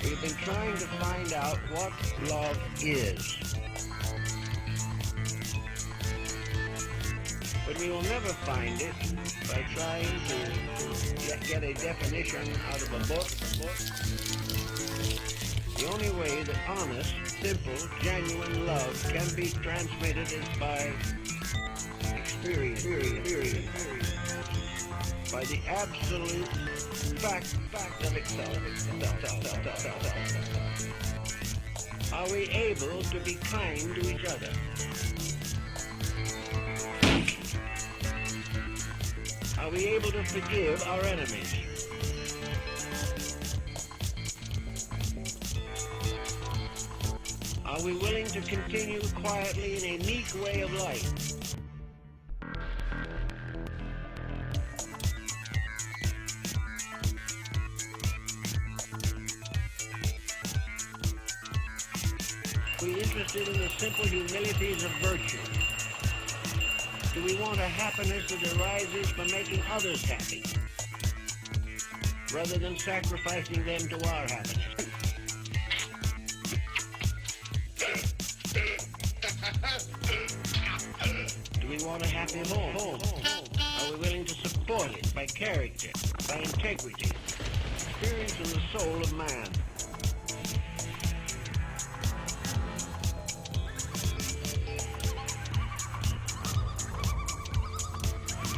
We've been trying to find out what love is. But we will never find it by trying to get a definition out of a book. The only way that honest, simple, genuine love can be transmitted is by experience. By the absolute fact of itself. Are we able to be kind to each other? Are we able to forgive our enemies? Are we willing to continue quietly in a meek way of life? Are we interested in the simple humilities of virtue? Do we want a happiness that arises from making others happy, rather than sacrificing them to our happiness? Do we want a happy home? Are we willing to support it by character, by integrity, experience in the soul of man?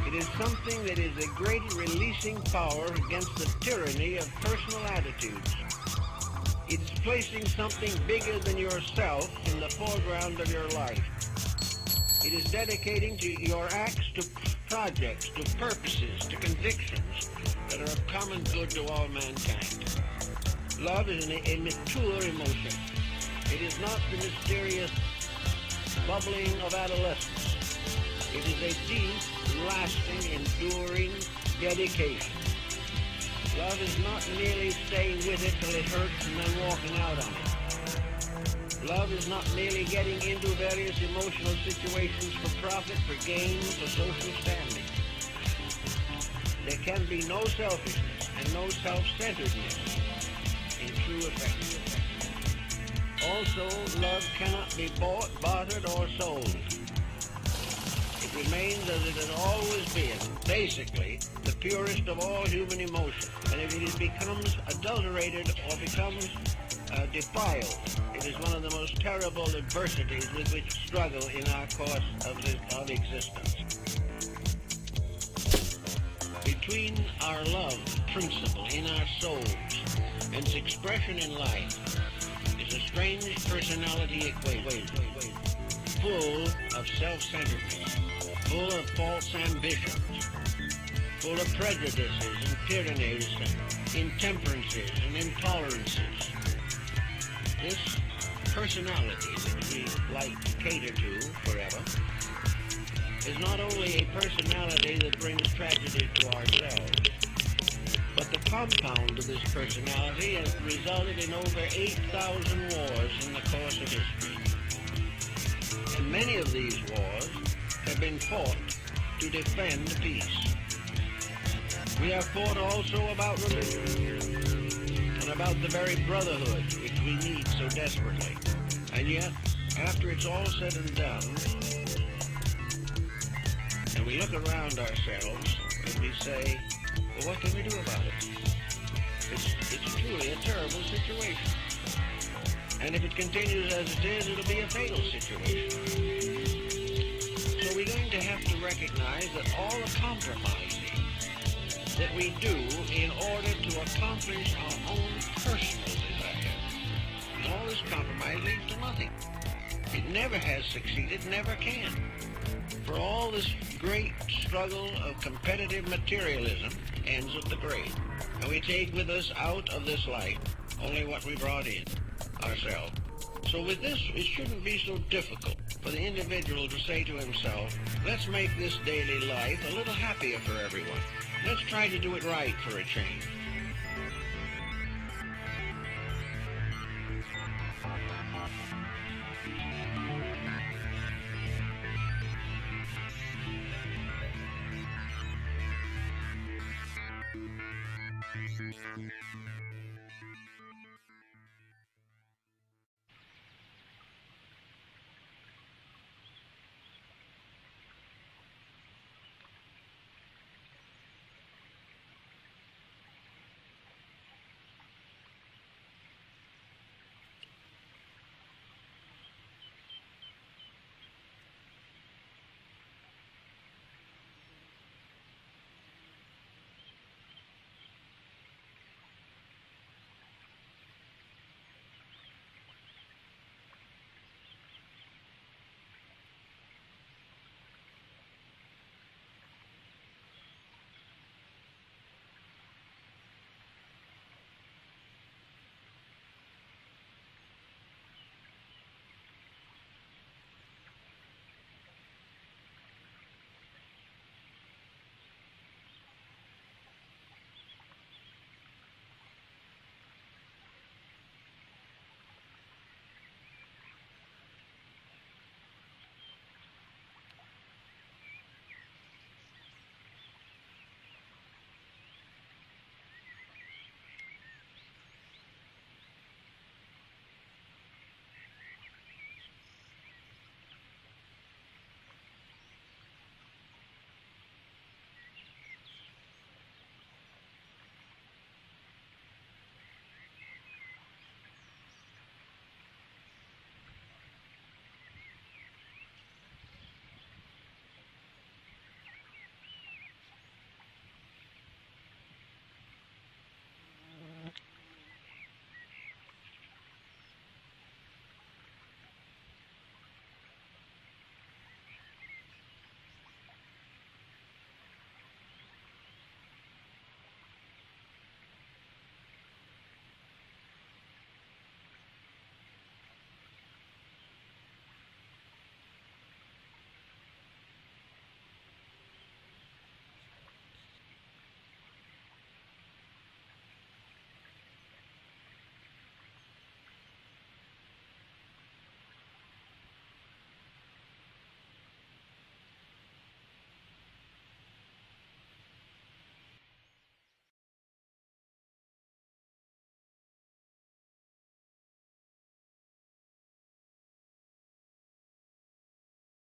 It is something that is a great releasing power against the tyranny of personal attitudes. It is placing something bigger than yourself in the foreground of your life. It is dedicating to your acts to projects, to purposes, to convictions that are of common good to all mankind. Love is a mature emotion. It is not the mysterious bubbling of adolescence. It is a deep, lasting, enduring dedication. Love is not merely staying with it till it hurts and then walking out on it. Love is not merely getting into various emotional situations for profit, for gain, for social standing. There can be no selfishness and no self-centeredness in true affection. Also, love cannot be bought, bartered, or sold. It remains as it has always been, basically, the purest of all human emotions. And if it becomes adulterated or becomes defiled, it is one of the most terrible adversities with which we struggle in our course of existence. Between our love principle in our souls and its expression in life is a strange personality equation, full of self-centeredness, full of false ambitions, full of prejudices and tyrannies and intemperances and intolerances. This personality that we like to cater to forever is not only a personality that brings tragedy to ourselves, but the compound of this personality has resulted in over 8,000 wars in the course of history. And many of these wars have been fought to defend peace. We have fought also about religion and about the very brotherhood which we need so desperately. And yet, after it's all said and done, and we look around ourselves and we say, well, what can we do about it? It's truly a terrible situation. And if it continues as it is, it'll be a fatal situation. So we're going to have to recognize that all the compromising that we do in order to accomplish our own personal desire, and all this compromise leads to nothing. It never has succeeded, never can. For all this great struggle of competitive materialism ends at the grave. And we take with us out of this life only what we brought in, ourselves. So with this, it shouldn't be so difficult for the individual to say to himself, let's make this daily life a little happier for everyone. Let's try to do it right for a change.